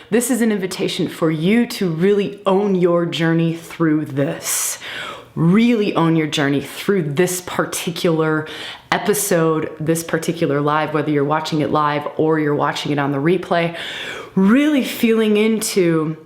This is an invitation for you to really own your journey through this. Really own your journey through this particular episode, this particular live, whether you're watching it live or you're watching it on the replay. Really feeling into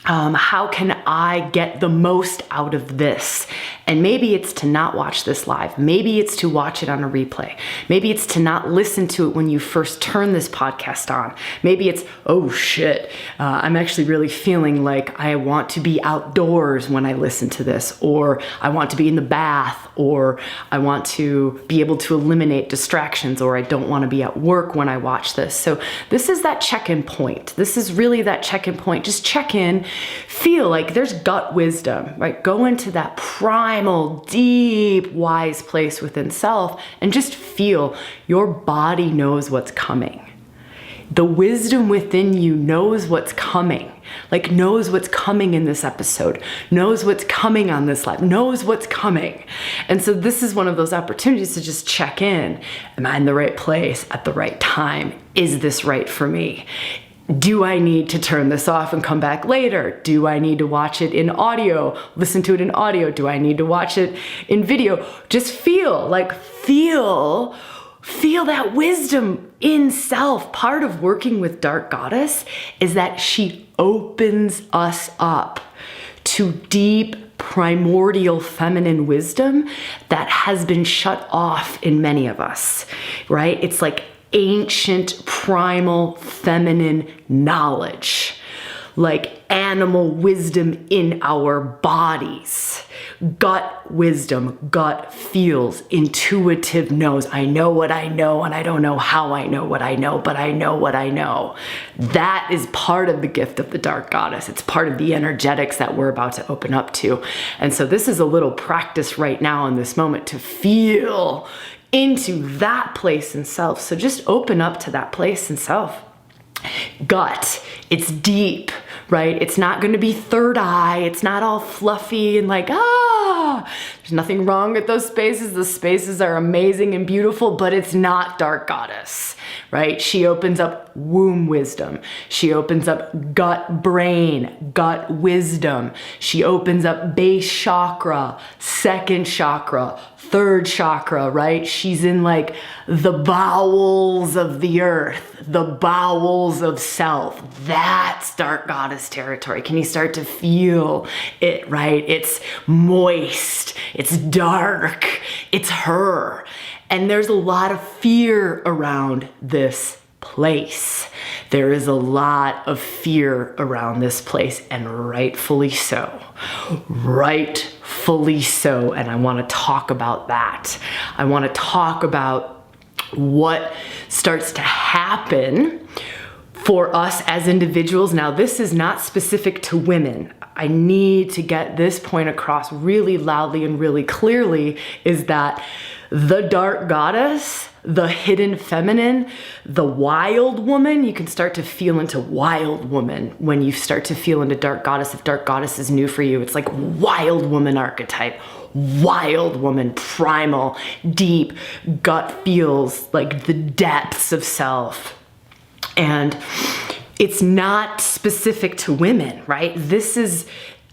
how can I get the most out of this? And maybe it's to not watch this live. Maybe it's to watch it on a replay. Maybe it's to not listen to it when you first turn this podcast on. Maybe it's, oh shit, I'm actually really feeling like I want to be outdoors when I listen to this, or I want to be in the bath, or I want to be able to eliminate distractions, or I don't want to be at work when I watch this. So this is that check-in point. This is really that check-in point. Just check in, feel like there's gut wisdom, right? Go into that primal, deep, wise place within self and just feel your body knows what's coming. The wisdom within you knows what's coming, like knows what's coming in this episode, knows what's coming on this live, knows what's coming. And so this is one of those opportunities to just check in. Am I in the right place at the right time? Is this right for me? Do I need to turn this off and come back later? Do I need to watch it in audio, listen to it in audio? Do I need to watch it in video? Just feel that wisdom in self. Part of working with Dark Goddess is that she opens us up to deep, primordial feminine wisdom that has been shut off in many of us, right? It's like ancient, primal, feminine knowledge, like animal wisdom in our bodies, gut wisdom, gut feels, intuitive knows. I know what I know, and I don't know how I know what I know, but I know what I know. That is part of the gift of the Dark Goddess. It's part of the energetics that we're about to open up to. And so this is a little practice right now in this moment to feel into that place in self. So just open up to that place in self. Gut, it's deep, right? It's not going to be third eye. It's not all fluffy and like, there's nothing wrong with those spaces. The spaces are amazing and beautiful, but it's not Dark Goddess, right? She opens up womb wisdom. She opens up gut brain, gut wisdom. She opens up base chakra, second chakra, third chakra, right? She's in like the bowels of the earth, the bowels of self. That's Dark Goddess territory. Can you start to feel it, right? It's moist, it's dark, it's her. And there's a lot of fear around this place. There is a lot of fear around this place, and rightfully so. Rightfully so. And I want to talk about that. I want to talk about what starts to happen for us as individuals. Now, this is not specific to women. I need to get this point across really loudly and really clearly, is that the Dark Goddess, the hidden feminine, the wild woman, you can start to feel into wild woman when you start to feel into Dark Goddess. If Dark Goddess is new for you, it's like wild woman archetype, wild woman, primal, deep, gut feels, like the depths of self. And it's not specific to women, right? This is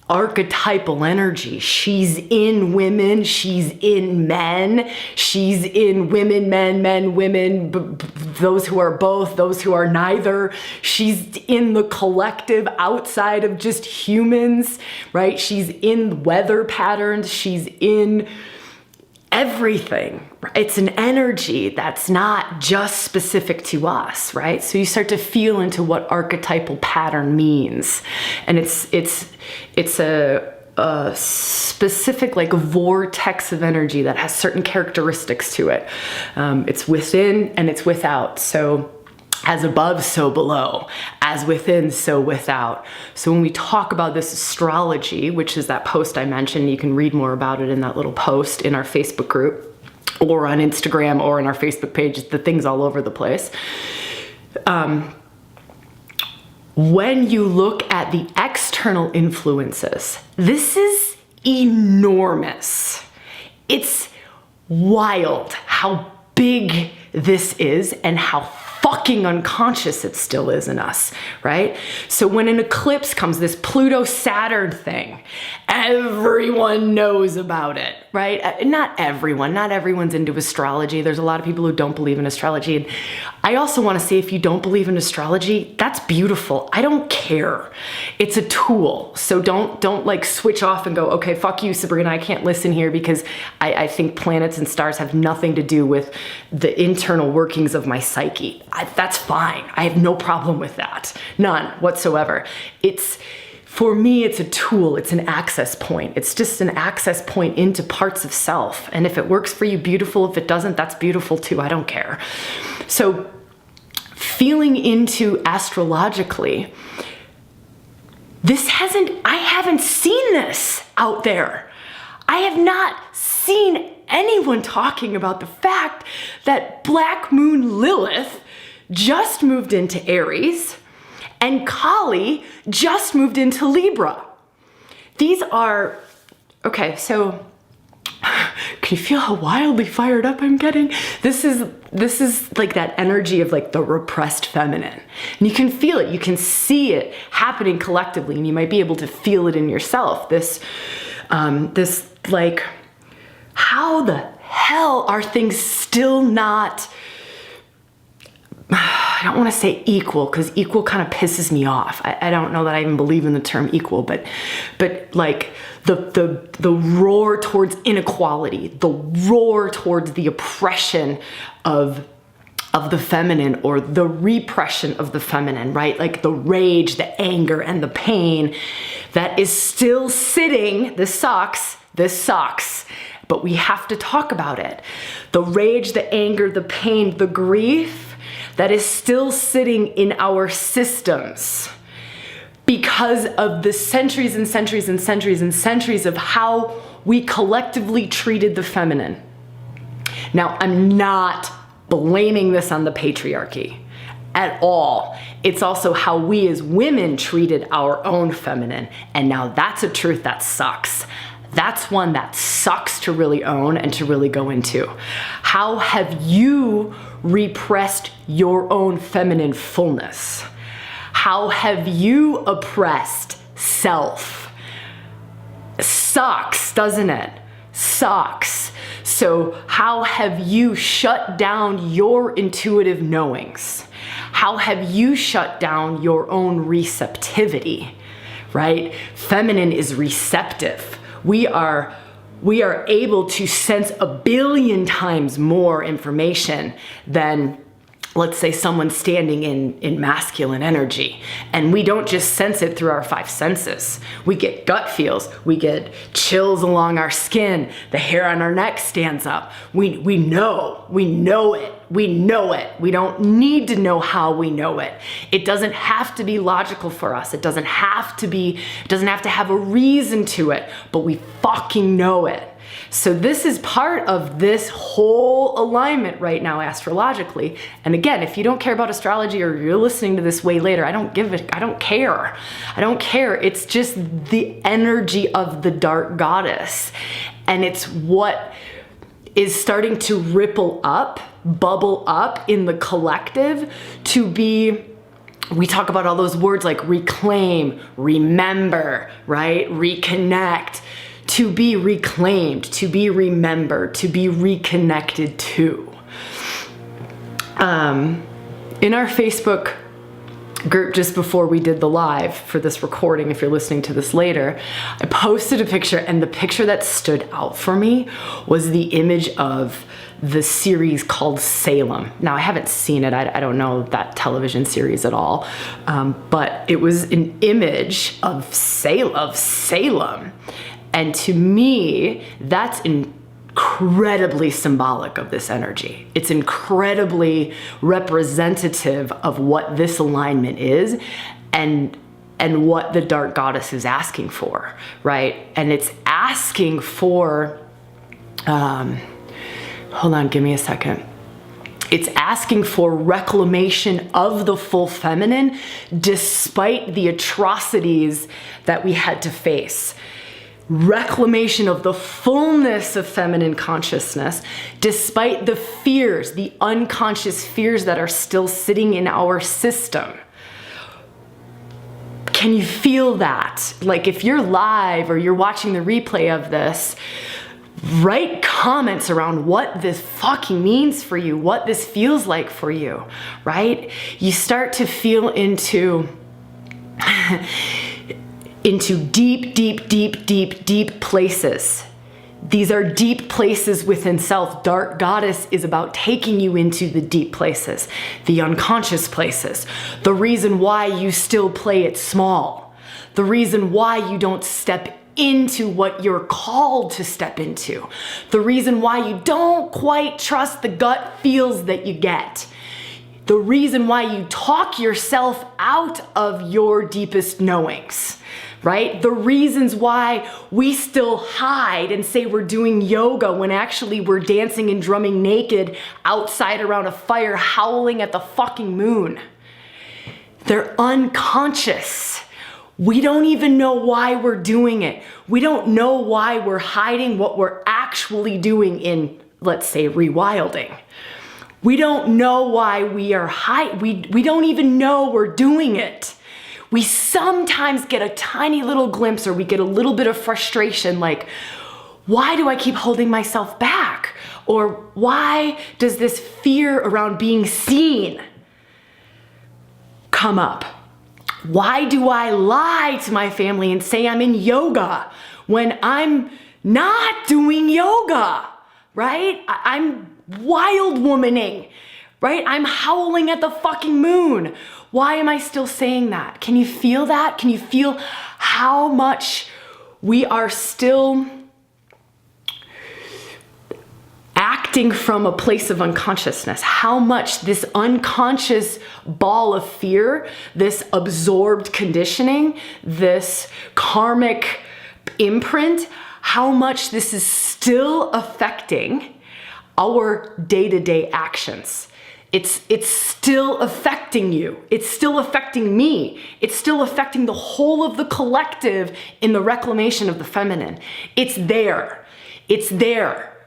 archetypal energy. She's in women, she's in men, she's in women, men, women, those who are both, those who are neither. She's in the collective outside of just humans, right? She's in weather patterns, she's in everything. It's an energy that's not just specific to us, right? So you start to feel into what archetypal pattern means. And it's a specific like vortex of energy that has certain characteristics to it. It's within and it's without. So as above, so below, as within, so without. So when we talk about this astrology, which is that post I mentioned, you can read more about it in that little post in our Facebook group or on Instagram or on our Facebook page, the thing's all over the place. When you look at the external influences, this is enormous. It's wild how big this is and how fucking fucking unconscious it still is in us, right? So when an eclipse comes, this Pluto-Saturn thing, everyone knows about it, right? Not everyone's into astrology. There's a lot of people who don't believe in astrology. And I also want to say, if you don't believe in astrology, that's beautiful. I don't care. It's a tool. So don't like switch off and go, okay, fuck you, Sabrina, I can't listen here because I think planets and stars have nothing to do with the internal workings of my psyche. That's fine. I have no problem with that. None whatsoever. For me, it's a tool. It's an access point. It's just an access point into parts of self. And if it works for you, beautiful. If it doesn't, that's beautiful too. I don't care. So feeling into astrologically, I haven't seen this out there. I have not seen anyone talking about the fact that Black Moon Lilith just moved into Aries and Kali just moved into Libra. These are, okay, so can you feel how wildly fired up I'm getting? This is like that energy of like the repressed feminine. And you can feel it, you can see it happening collectively, and you might be able to feel it in yourself. This like, how the hell are things still not, I don't want to say equal, because equal kind of pisses me off. I don't know that I even believe in the term equal, but like the roar towards inequality, the roar towards the oppression of the feminine, or the repression of the feminine, right? Like the rage, the anger, and the pain that is still sitting. This sucks, but we have to talk about it. The rage, the anger, the pain, the grief that is still sitting in our systems because of the centuries and centuries and centuries and centuries of how we collectively treated the feminine. Now, I'm not blaming this on the patriarchy at all. It's also how we as women treated our own feminine. And now that's a truth that sucks. That's one that sucks to really own and to really go into. How have you repressed your own feminine fullness? How have you oppressed self? Sucks, doesn't it? Sucks. So how have you shut down your intuitive knowings? How have you shut down your own receptivity, right? Feminine is receptive. We are able to sense 1 billion times more information than, let's say, someone standing in masculine energy. And we don't just sense it through our 5 senses. We get gut feels, we get chills along our skin, the hair on our neck stands up. We know it. We don't need to know how we know it. It doesn't have to be logical for us. It doesn't have to have a reason to it, but we fucking know it. So this is part of this whole alignment right now astrologically. And again, if you don't care about astrology or you're listening to this way later, I don't care. It's just the energy of the dark goddess. And it's what is starting to ripple up, bubble up in the collective to be, we talk about all those words like reclaim, remember, right? Reconnect. To be reclaimed, to be remembered, to be reconnected to. In our Facebook group just before we did the live for this recording, if you're listening to this later, I posted a picture, and the picture that stood out for me was the image of the series called Salem. Now, I haven't seen it. I don't know that television series at all, but it was an image of Salem. And to me, that's incredibly symbolic of this energy. It's incredibly representative of what this alignment is and what the dark goddess is asking for, right? And it's asking for, hold on, give me a second. It's asking for reclamation of the full feminine despite the atrocities that we had to face. reclamation of the fullness of feminine consciousness, despite the fears, the unconscious fears that are still sitting in our system. Can you feel that? Like if you're live or you're watching the replay of this, write comments around what this fucking means for you, what this feels like for you, right? You start to feel into deep, deep, deep, deep, deep places. These are deep places within self. Dark Goddess is about taking you into the deep places, the unconscious places, the reason why you still play it small, the reason why you don't step into what you're called to step into, the reason why you don't quite trust the gut feels that you get, the reason why you talk yourself out of your deepest knowings, right? The reasons why we still hide and say we're doing yoga when actually we're dancing and drumming naked outside around a fire, howling at the fucking moon. They're unconscious. We don't even know why we're doing it. We don't know why we're hiding what we're actually doing in, let's say, rewilding. We don't know why we are we don't even know we're doing it. We sometimes get a tiny little glimpse or we get a little bit of frustration like, why do I keep holding myself back? Or why does this fear around being seen come up? Why do I lie to my family and say I'm in yoga when I'm not doing yoga, right? I'm wild womaning, right? I'm howling at the fucking moon. Why am I still saying that? Can you feel that? Can you feel how much we are still acting from a place of unconsciousness? How much this unconscious ball of fear, this absorbed conditioning, this karmic imprint, how much this is still affecting our day-to-day actions. It's still affecting you. It's still affecting me. It's still affecting the whole of the collective in the reclamation of the feminine. It's there. It's there.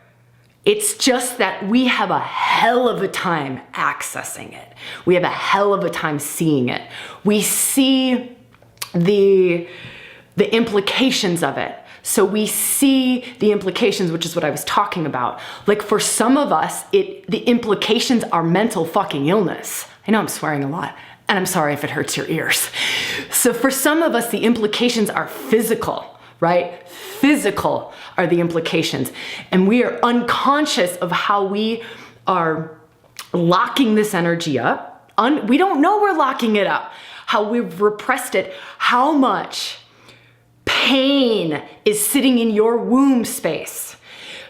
It's just that we have a hell of a time accessing it. We have a hell of a time seeing it. We see the implications of it. So we see the implications, which is what I was talking about. Like for some of us, the implications are mental fucking illness. I know I'm swearing a lot, and I'm sorry if it hurts your ears. So for some of us, the implications are physical, right? Physical are the implications. And we are unconscious of how we are locking this energy up. We don't know we're locking it up, how we've repressed it, how much pain is sitting in your womb space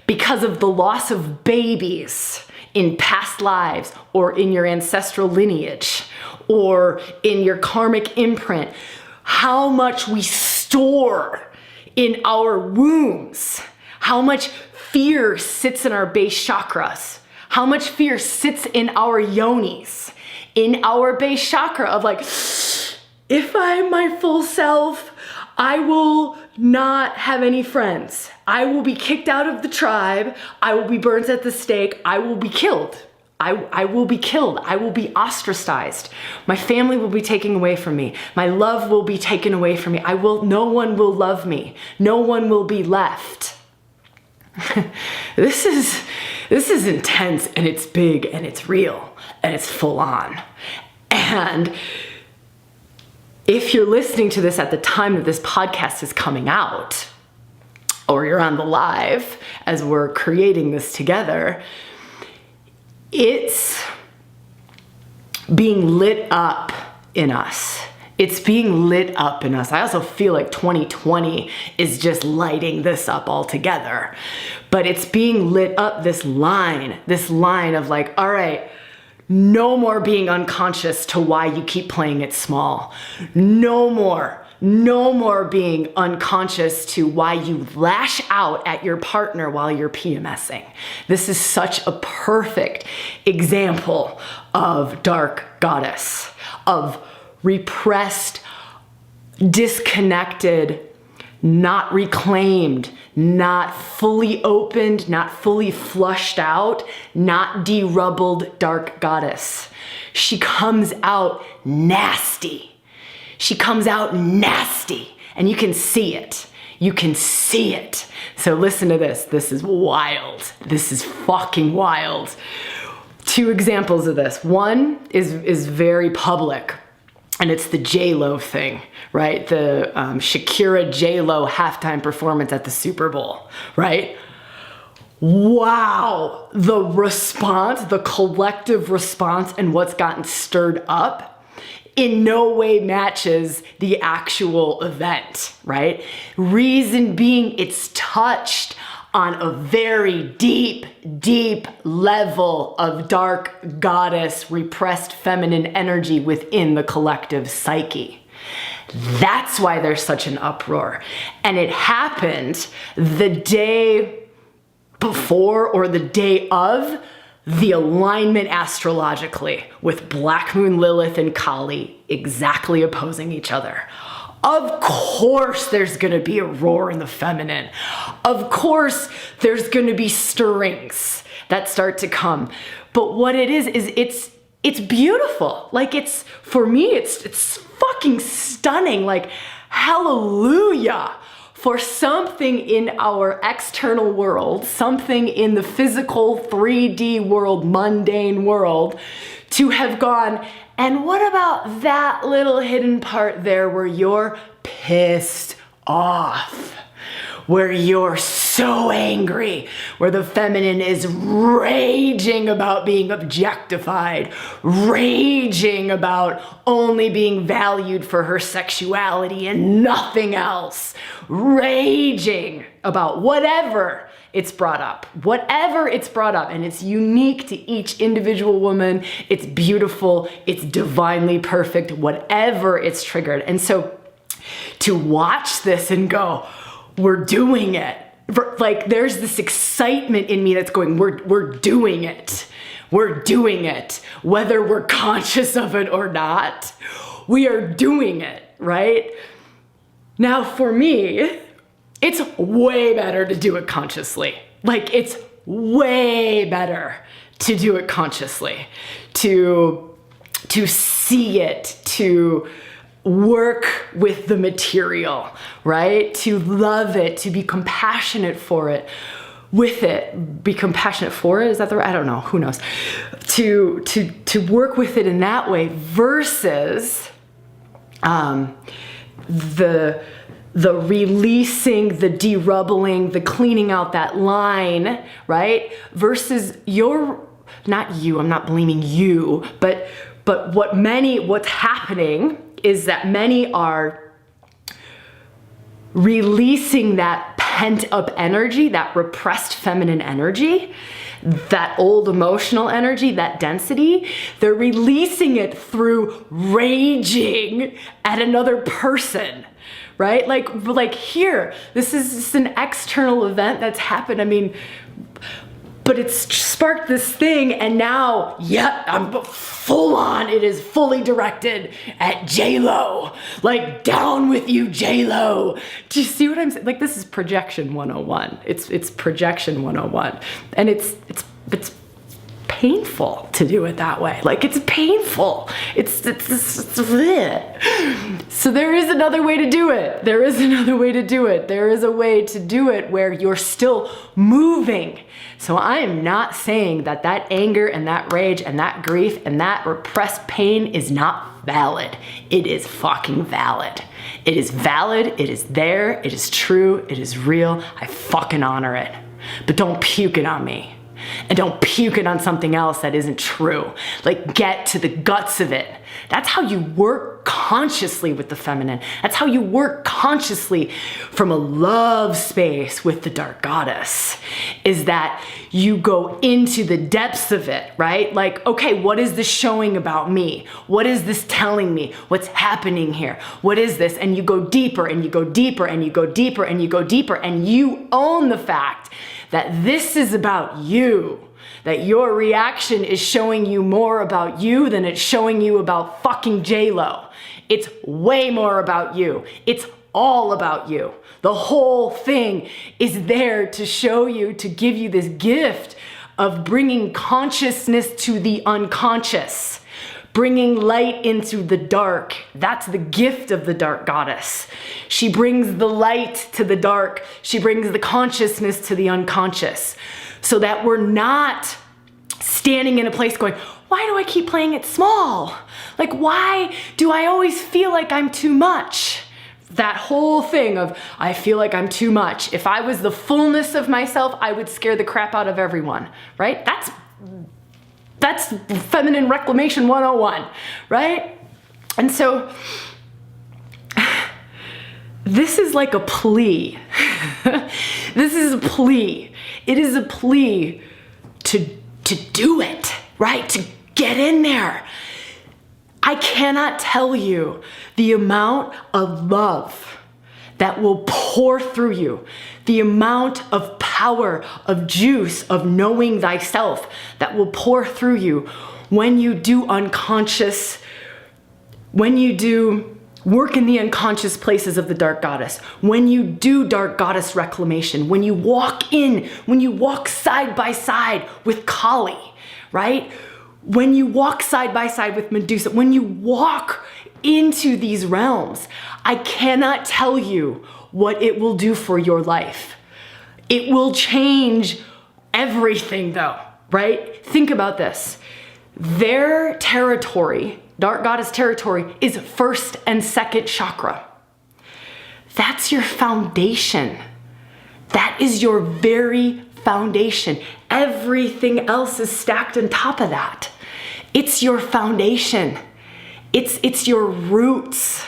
because of the loss of babies in past lives or in your ancestral lineage or in your karmic imprint. How much we store in our wombs, how much fear sits in our base chakras, how much fear sits in our yonis, in our base chakra of like, if I'm my full self, I will not have any friends. I will be kicked out of the tribe. I will be burnt at the stake. I will be killed. I will be killed. I will be ostracized. My family will be taken away from me. My love will be taken away from me. No one will love me. No one will be left. This is intense, and it's big, and it's real, and it's full on. And if you're listening to this at the time that this podcast is coming out, or you're on the live as we're creating this together, it's being lit up in us. It's being lit up in us. I also feel like 2020 is just lighting this up altogether. But it's being lit up, this line of like, all right, no more being unconscious to why you keep playing it small. No more being unconscious to why you lash out at your partner while you're PMSing. This is such a perfect example of dark goddess, of repressed, disconnected not reclaimed, not fully opened, not fully flushed out, not derubbled dark goddess. She comes out nasty. She comes out nasty, and you can see it. You can see it. So listen to this. This is wild. This is fucking wild. 2 examples of this. One is very public, and it's the J-Lo thing, right? The Shakira J-Lo halftime performance at the Super Bowl, right? Wow, the response, the collective response and what's gotten stirred up in no way matches the actual event, right? Reason being, it's touched on a very deep, deep level of dark goddess, repressed feminine energy within the collective psyche. That's why there's such an uproar. And it happened the day before or the day of the alignment astrologically with Black Moon Lilith and Kali exactly opposing each other. Of course there's gonna be a roar in the feminine. Of course there's gonna be stirrings that start to come. But what it is it's beautiful. Like for me, it's fucking stunning. Like, hallelujah for something in our external world, something in the physical 3D world, mundane world, to have gone, and what about that little hidden part there where you're pissed off, where you're so angry, where the feminine is raging about being objectified, raging about only being valued for her sexuality and nothing else, raging about whatever it's brought up, and it's unique to each individual woman. It's beautiful, it's divinely perfect, whatever it's triggered. And so to watch this and go, we're doing it. Like, there's this excitement in me that's going, we're doing it. We're doing it. Whether we're conscious of it or not, we are doing it, right? Now, for me, it's way better to do it consciously. Like, it's way better to do it consciously, to see it, to work with the material, right? To love it, to be compassionate for it, with it. Be compassionate for it, is that the right? I don't know, who knows? To work with it in that way versus the releasing, the derubling, the cleaning out that line, right? Versus not you, I'm not blaming you, but what's happening is that many are releasing that pent up energy, that repressed feminine energy, that old emotional energy, that density. They're releasing it through raging at another person, right? Like here, this is just an external event that's happened. I mean, but it's sparked this thing, and now, yep, I'm full on. It is fully directed at J-Lo. Like, down with you, J-Lo. Do you see what I'm saying? Like, this is projection 101. It's projection 101, and it's painful to do it that way. Like, it's painful. It's so there is another way to do it. There is another way to do it. There is a way to do it where you're still moving. So I am not saying that anger and that rage and that grief and that repressed pain is not valid. It is fucking valid. It is valid. It is there. It is true. It is real. I fucking honor it. But don't puke it on me. And don't puke it on something else that isn't true. Like, get to the guts of it. That's how you work consciously with the feminine. That's how you work consciously from a love space with the dark goddess, is that you go into the depths of it, right? Like, okay, what is this showing about me? What is this telling me? What's happening here? What is this? And you go deeper and you go deeper and you go deeper and you go deeper, and you own the fact that this is about you, that your reaction is showing you more about you than it's showing you about fucking J-Lo. It's way more about you. It's all about you. The whole thing is there to show you, to give you this gift of bringing consciousness to the unconscious, bringing light into the dark. That's the gift of the dark goddess. She brings the light to the dark. She brings the consciousness to the unconscious, so that we're not standing in a place going, why do I keep playing it small? Like, why do I always feel like I'm too much? That whole thing of, I feel like I'm too much. If I was the fullness of myself, I would scare the crap out of everyone, right? That's feminine reclamation 101, right? And so this is like a plea. This is a plea. It is a plea to do it, right? To get in there. I cannot tell you the amount of love that will pour through you, the amount of power, of juice, of knowing thyself that will pour through you when you do unconscious, when you do work in the unconscious places of the dark goddess, when you do dark goddess reclamation, when you walk in, when you walk side by side with Kali, right? When you walk side by side with Medusa, when you walk into these realms, I cannot tell you what it will do for your life. It will change everything though, right? Think about this. Their territory, dark goddess territory, is first and second chakra. That's your foundation. That is your very foundation. Everything else is stacked on top of that. It's your foundation. It's your roots.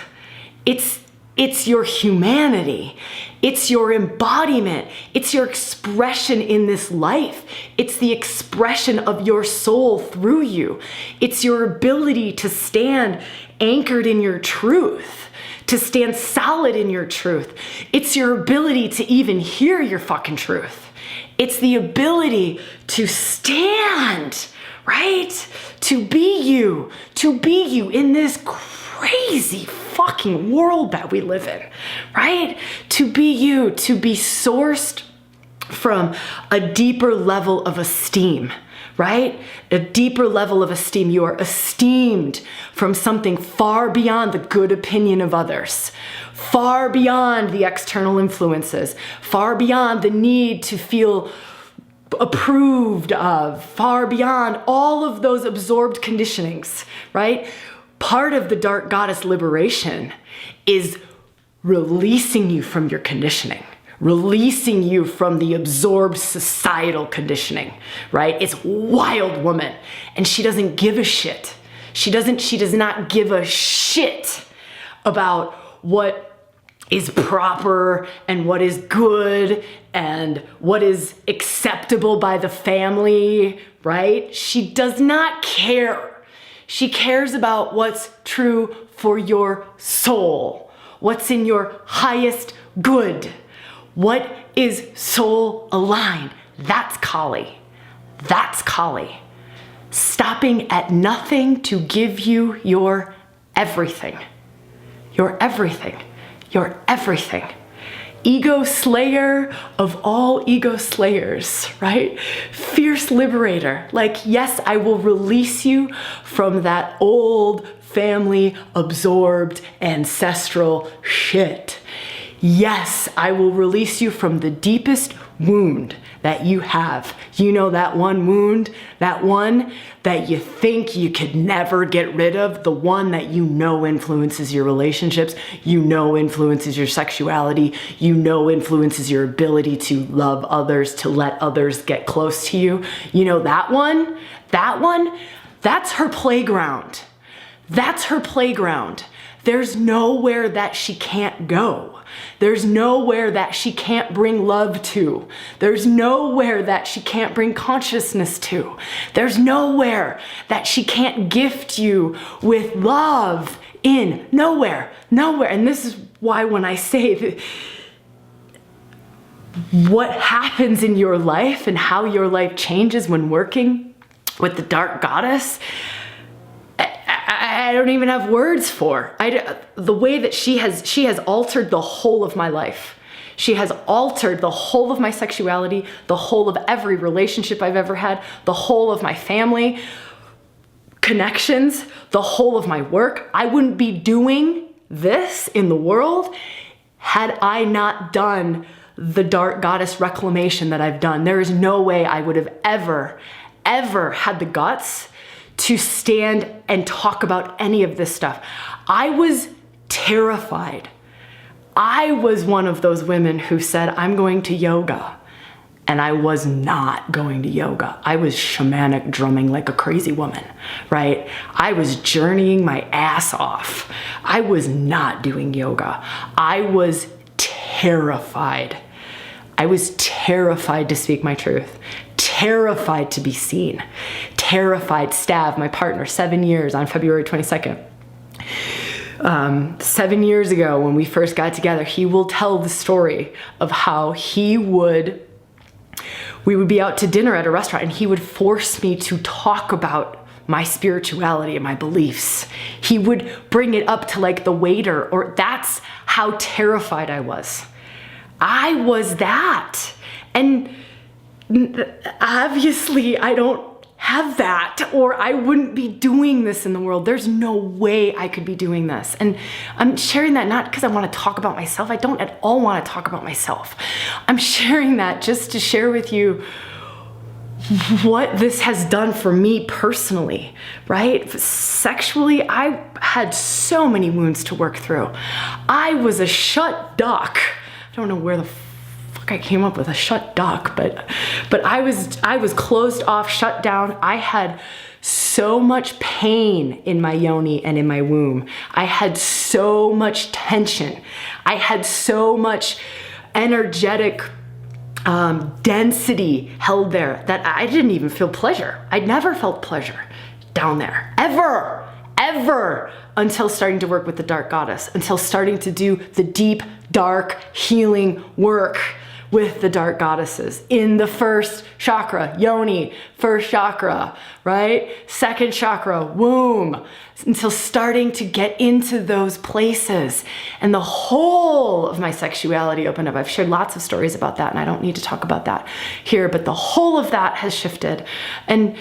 It's your humanity. It's your embodiment. It's your expression in this life. It's the expression of your soul through you. It's your ability to stand anchored in your truth, to stand solid in your truth. It's your ability to even hear your fucking truth. It's the ability to stand, right? To be you in this crazy fucking world that we live in, right? To be you, to be sourced from a deeper level of esteem, right? A deeper level of esteem. You are esteemed from something far beyond the good opinion of others, far beyond the external influences, far beyond the need to feel approved of, far beyond all of those absorbed conditionings, right? Part of the dark goddess liberation is releasing you from your conditioning, releasing you from the absorbed societal conditioning, right? It's wild woman, and she doesn't give a shit. She does not give a shit about what is proper and what is good and what is acceptable by the family, right? She does not care. She cares about what's true for your soul, what's in your highest good, what is soul aligned. That's Kali. That's Kali. Stopping at nothing to give you your everything. Your everything. Your everything. Ego slayer of all ego slayers, right? Fierce liberator. Like, yes, I will release you from that old family absorbed ancestral shit. Yes, I will release you from the deepest wound that you have. You know, that one wound, that one that you think you could never get rid of, the one that you know influences your relationships, you know influences your sexuality, you know influences your ability to love others, to let others get close to you. You know, that one, that's her playground. That's her playground. There's nowhere that she can't go. There's nowhere that she can't bring love to. There's nowhere that she can't bring consciousness to. There's nowhere that she can't gift you with love in. Nowhere. And this is why when I say that what happens in your life and how your life changes when working with the dark goddess, I don't even have words for. The way that she has altered the whole of my life. She has altered the whole of my sexuality, the whole of every relationship I've ever had, the whole of my family connections, the whole of my work. I wouldn't be doing this in the world had I not done the dark goddess reclamation that I've done. There is no way I would have ever had the guts to stand and talk about any of this stuff. I was terrified. I was one of those women who said, I'm going to yoga. And I was not going to yoga. I was shamanic drumming like a crazy woman, right? I was journeying my ass off. I was not doing yoga. I was terrified. I was terrified to speak my truth, terrified to be seen, terrified. Stav, my partner, 7 years on February 22nd. 7 years ago when we first got together, he will tell the story of how we would be out to dinner at a restaurant and he would force me to talk about my spirituality and my beliefs. He would bring it up to like the waiter, or that's how terrified I was. I was that. And obviously I don't have that, or I wouldn't be doing this in the world. There's no way I could be doing this. And I'm sharing that not because I want to talk about myself. I don't at all want to talk about myself. I'm sharing that just to share with you what this has done for me personally, right? Sexually, I had so many wounds to work through. I was a shut duck. I don't know where the fuck I came up with a shut duck, but I was closed off, shut down. I had so much pain in my yoni and in my womb. I had so much tension. I had so much energetic density held there that I didn't even feel pleasure. I'd never felt pleasure down there, ever, until starting to work with the dark goddess, until starting to do the deep, dark healing work with the dark goddesses in the first chakra, yoni, first chakra, right? Second chakra, womb, until starting to get into those places. And the whole of my sexuality opened up. I've shared lots of stories about that, and I don't need to talk about that here, but the whole of that has shifted. And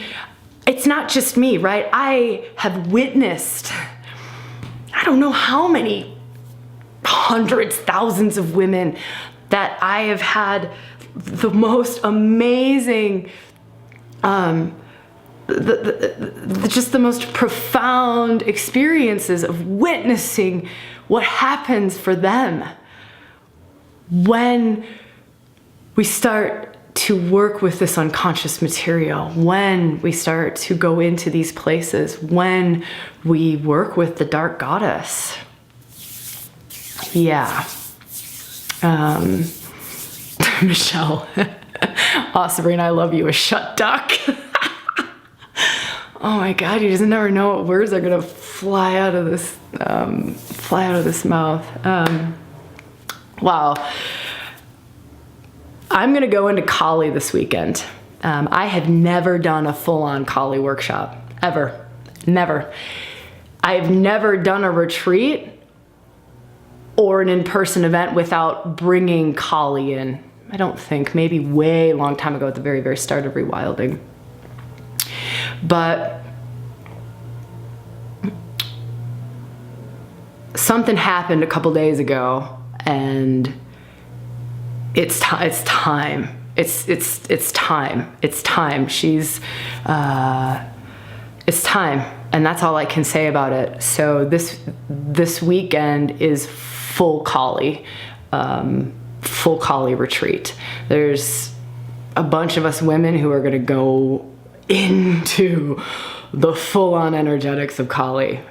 it's not just me, right? I have witnessed, I don't know how many hundreds, thousands of women that I have had the most amazing, just the most profound experiences of witnessing what happens for them when we start to work with this unconscious material, when we start to go into these places, when we work with the dark goddess. Yeah. Michelle. Oh, Sabrina, I love you, a shut duck. Oh my God, you just never know what words are gonna fly out of this mouth. Wow. I'm gonna go into Kali this weekend. I have never done a full-on Kali workshop, ever, never. I've never done a retreat or an in-person event without bringing Kali in. I don't think, maybe way long time ago at the very, very start of rewilding. But something happened a couple days ago, and it's time. It's time. It's time. It's time, and that's all I can say about it. So this weekend is full Kali retreat. There's a bunch of us women who are going to go into the full-on energetics of Kali.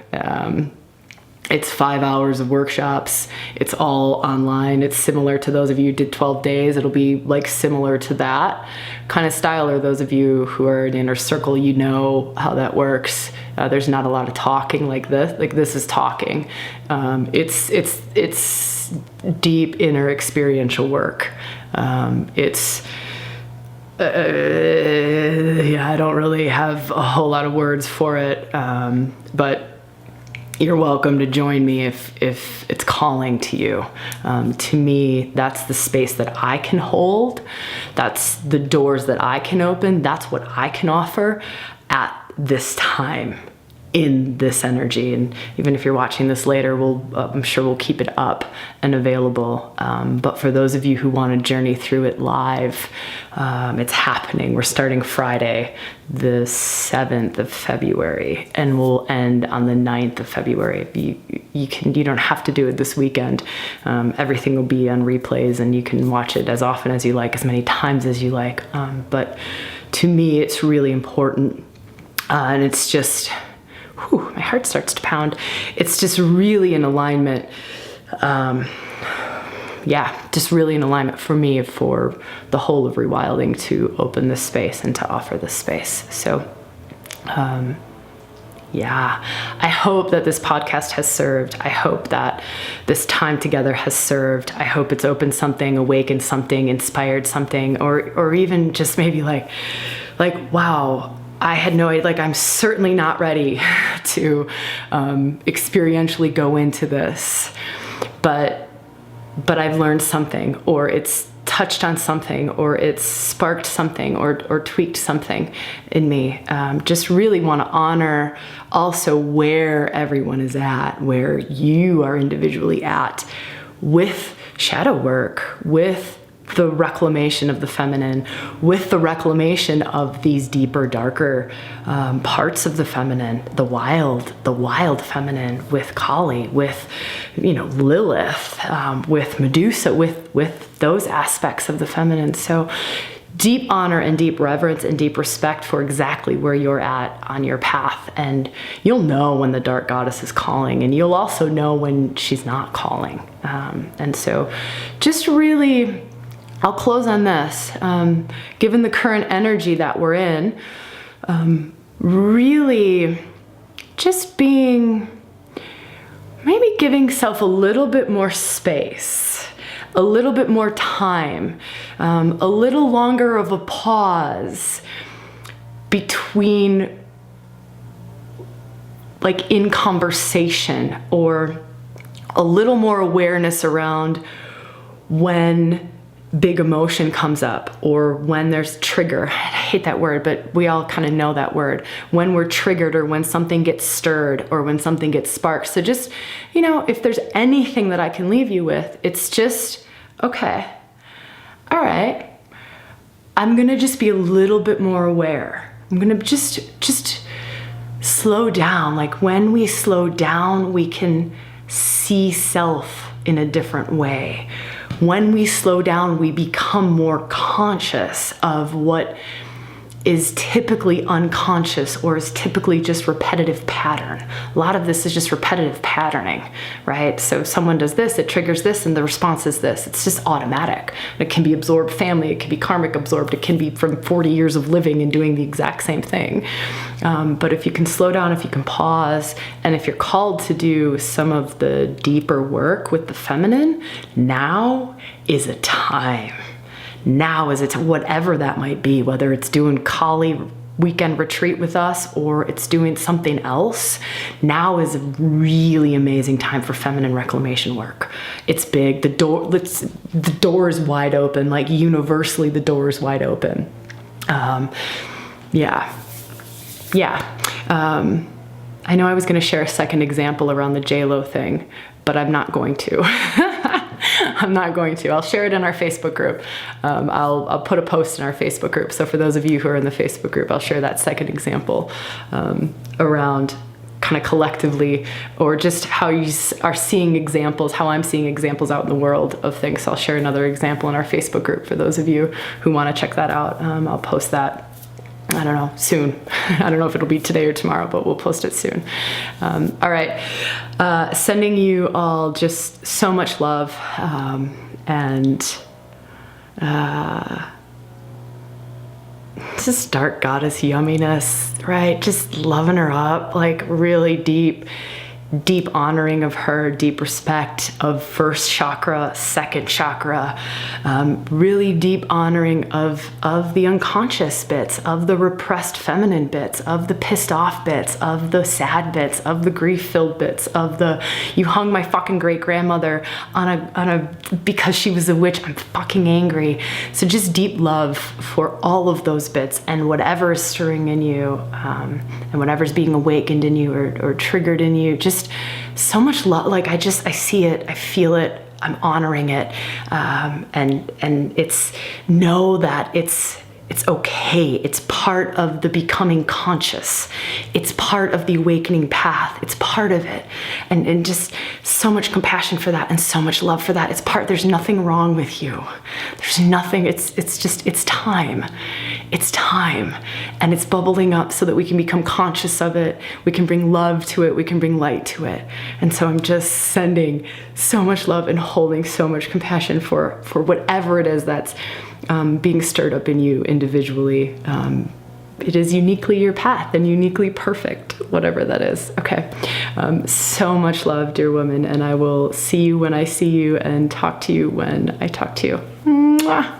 It's 5 hours of workshops. It's all online. It's similar to those of you who did 12 days. It'll be like similar to that kind of style, or those of you who are in Inner Circle, you know how that works. There's not a lot of talking like this. Like, this is talking. It's deep inner experiential work. Yeah, I don't really have a whole lot of words for it, but you're welcome to join me if it's calling to you. To me, that's the space that I can hold. That's the doors that I can open. That's what I can offer at this time in this energy. And even if you're watching this later, I'm sure we'll keep it up and available. But for those of you who want to journey through it live, it's happening. We're starting Friday, the 7th of February, and we'll end on the 9th of February. You don't have to do it this weekend. Everything will be on replays, and you can watch it as often as you like, as many times as you like. But to me, it's really important. And it's just, my heart starts to pound. It's just really in alignment. Just really in alignment for me, for the whole of Rewilding, to open this space and to offer this space. So, I hope that this podcast has served. I hope that this time together has served. I hope it's opened something, awakened something, inspired something, or even just maybe like, wow, I had no idea, I'm certainly not ready to experientially go into this, but I've learned something, or it's touched on something, or it's sparked something, or tweaked something in me. Just really want to honor also where everyone is at, where you are individually at with shadow work, with the reclamation of the feminine, with the reclamation of these deeper, darker parts of the feminine, the wild feminine, with Kali, with Lilith, with Medusa, with those aspects of the feminine. So deep honor and deep reverence and deep respect for exactly where you're at on your path. And you'll know when the dark goddess is calling, and you'll also know when she's not calling. And so just really, I'll close on this. Given the current energy that we're in, really just maybe giving self a little bit more space, a little bit more time, a little longer of a pause between, in conversation, or a little more awareness around when big emotion comes up, or when there's trigger. I hate that word, but we all kind of know that word. When we're triggered, or when something gets stirred, or when something gets sparked. So just, if there's anything that I can leave you with, it's just, okay, all right, I'm gonna just be a little bit more aware. I'm gonna just slow down. When we slow down, we can see self in a different way. When we slow down, we become more conscious of what is typically unconscious, or is typically just repetitive pattern. A lot of this is just repetitive patterning, right? So someone does this, it triggers this, and the response is this. It's just automatic. It can be absorbed family, it can be karmic absorbed, it can be from 40 years of living and doing the exact same thing. But if you can slow down, if you can pause, and if you're called to do some of the deeper work with the feminine, now is a time. Now is it, whatever that might be, whether it's doing Kali weekend retreat with us, or it's doing something else. Now is a really amazing time for feminine reclamation work. It's big. The door is wide open. Universally, the door is wide open. I know I was going to share a second example around the JLo thing, but I'm not going to. I'm not going to. I'll share it in our Facebook group. I'll put a post in our Facebook group. So for those of you who are in the Facebook group, I'll share that second example around kind of collectively, or just how you are seeing examples, how I'm seeing examples out in the world of things. So I'll share another example in our Facebook group for those of you who want to check that out. I'll post that, I don't know, soon. I don't know if it'll be today or tomorrow, but we'll post it soon. All right. Sending you all just so much love, and just dark goddess yumminess, right? Just loving her up, really deep deep honoring of her, deep respect of first chakra, second chakra, really deep honoring of the unconscious bits, of the repressed feminine bits, of the pissed off bits, of the sad bits, of the grief-filled bits, of the you hung my fucking great grandmother on a because she was a witch, I'm fucking angry. So just deep love for all of those bits and whatever is stirring in you, and whatever's being awakened in you or triggered in you. Just so much love. Like I see it, I feel it, I'm honoring it, and it's know that it's okay. It's part of the becoming conscious. It's part of the awakening path. It's part of it. And just so much compassion for that and so much love for that. There's nothing wrong with you. There's nothing, it's time. It's time. And it's bubbling up so that we can become conscious of it. We can bring love to it. We can bring light to it. And so I'm just sending so much love and holding so much compassion for whatever it is that's being stirred up in you individually. It is uniquely your path and uniquely perfect, whatever that is. Okay. So much love, dear woman, and I will see you when I see you and talk to you when I talk to you. Mwah.